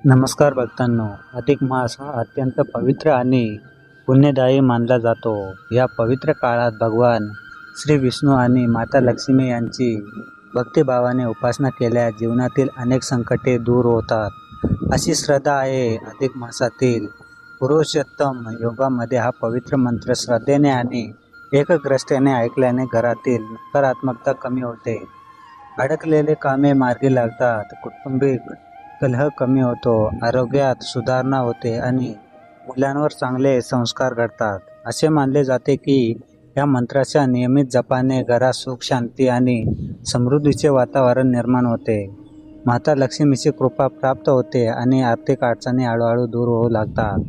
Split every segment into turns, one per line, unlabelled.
नमस्कार भक्तांनो, अधिक मास हा अत्यंत पवित्र आणि पुण्यदायी मानला जातो. या पवित्र काळात भगवान श्री विष्णू आणि माता लक्ष्मी यांची भक्तिभावाने उपासना केल्यास जीवनातील अनेक संकटे दूर होतात, अशी श्रद्धा आहे. अधिक मासातील पुरुषोत्तम योगामध्ये हा पवित्र मंत्र श्रद्धेने आणि एकग्रतेने ऐकल्याने घरातील नकारात्मकता कमी होते, अडकलेले कामे मार्गी लागतात, कौटुंबिक कलह कमी होतो, आरोग्यात सुधारणा होते आणि मुलांवर चांगले संस्कार घडतात. असे मानले जाते की या मंत्राच्या नियमित जपाने घरात सुख, शांती आणि समृद्धीचे वातावरण निर्माण होते. माता लक्ष्मीची कृपा प्राप्त होते आणि आर्थिक अडचणी हळूहळू दूर होऊ लागतात.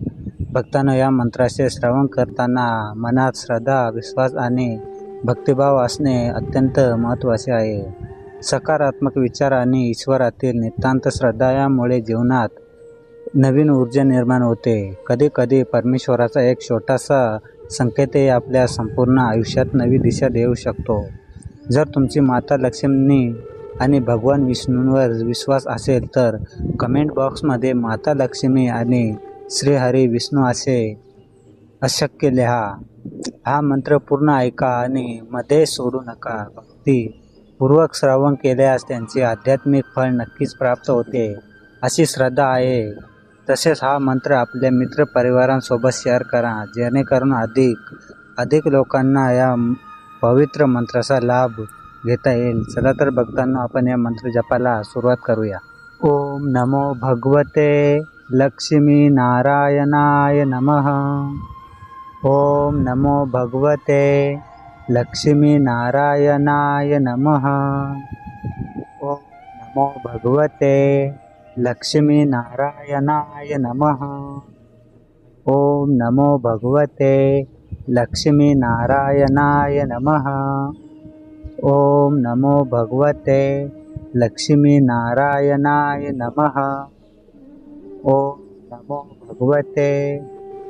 भक्तांनो, या मंत्राचे श्रवण करताना मनात श्रद्धा, विश्वास आणि भक्तिभाव असणे अत्यंत महत्त्वाचे आहे. सकारात्मक विचार आणि ईश्वरातील नितांत श्रद्धा यामुळे जीवनात नवीन ऊर्जा निर्माण होते. कधीकधी परमेश्वराचा एक छोटासा संकेतही आपल्या संपूर्ण आयुष्यात नवी दिशा देऊ शकतो. जर तुमची माता लक्ष्मी आणि भगवान विष्णूंवर विश्वास असेल तर कमेंट बॉक्समध्ये माता लक्ष्मी आणि श्री हरी विष्णू असे अशक्य लिहा. हा मंत्र पूर्ण ऐका आणि मध्ये सोडू नका. भक्तिपूर्वक श्रवण केल्यास त्यांचे आध्यात्मिक फळ नक्कीच प्राप्त होते, अशी श्रद्धा आहे. तसेच हा मंत्र आपल्या मित्रपरिवारांसोबत शेअर करा, जेणेकरून अधिक लोकांना या पवित्र मंत्राचा लाभ घेता येईल. चला तर भक्तांनो, आपण या मंत्र जपाला सुरुवात करूया. ओम नमो भगवते लक्ष्मी नारायणाय नमः. ओम नमो भगवते लक्ष्मी नारायणाय नमः. ओम नमो भगवते लक्ष्मी नारायणाय नमः. ओम नमो भगवते लक्ष्मी नारायणाय नमः. ओम नमो भगवते लक्ष्मी नारायणाय नमः. ओम नमो भगवते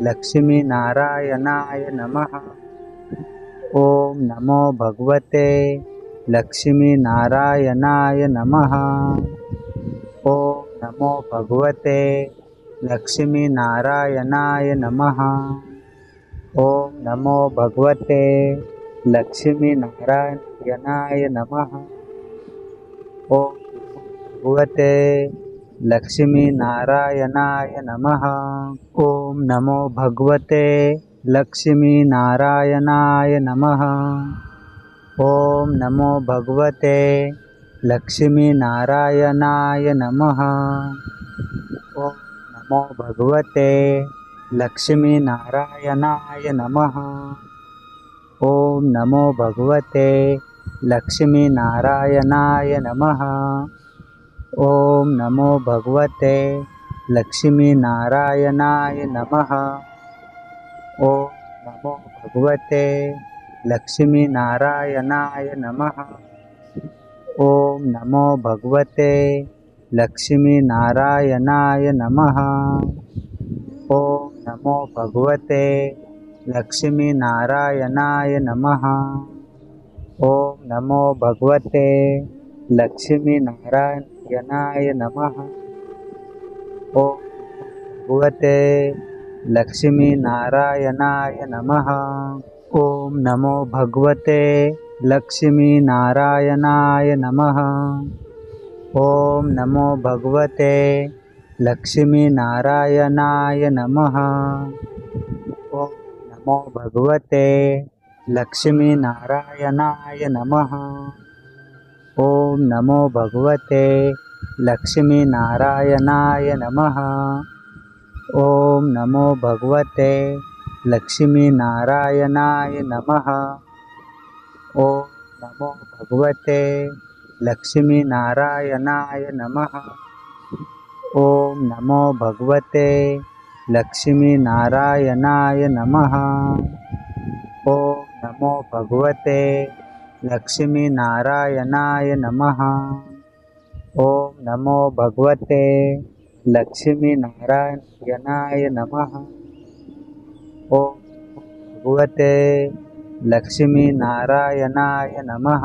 लक्ष्मी नारायणाय नमः. ओम नमो भगवते लक्ष्मी नारायणाय नमः. ओम नमो भगवते लक्ष्मी नारायणाय नमः. ओम नमो भगवते लक्ष्मी नारायणाय नमः. ओम भगवते लक्ष्मी नारायणाय नमः. ओम नमो भगवते लक्ष्मी नारायणाय नमः. ओम नमो भगवते लक्ष्मी नारायणाय नमः. ओम नमो भगवते लक्ष्मी नारायणाय नमः. ओम नमो भगवते लक्ष्मी नारायणाय नमः. ओम नमो भगवते लक्ष्मी नारायणाय नमः. ओम नमो भगवते लक्ष्मी नारायणाय नमः. ओम नमो भगवते लक्ष्मी नारायणाय नमः. ओम नमो भगवते लक्ष्मी नारायणाय नमः. ओम नमो भगवते लक्ष्मी नारायणाय नमः. ओम भगवते लक्ष्मी नारायणाय नमः. ओम नमो भगवते लक्ष्मी नारायणाय नमः. ओम नमो भगवते लक्ष्मी नारायणाय नमः. ओम नमो भगवते लक्ष्मी नारायणाय नमः. ओम नमो भगवते लक्ष्मी नारायणाय नमः. ओम नमो भगवते लक्ष्मी नारायणाय नमः. ओम नमो भगवते लक्ष्मी नारायणाय नमः. ओम नमो भगवते लक्ष्मी नारायणाय नमः. ओम नमो भगवते लक्ष्मी नारायणाय नमः. ओम नमो भगवते लक्ष्मी नारायणाय नमः. ओम भगवते लक्ष्मी नारायणाय नमः.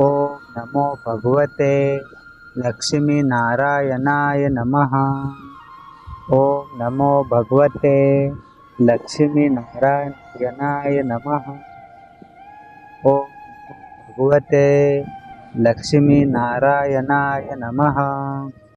ॐ नमो भगवते लक्ष्मीनारायणाय नमः। ॐ नमो भगवते लक्ष्मीनारायणाय नमः। ॐ भगवते लक्ष्मीनारायणाय नमः।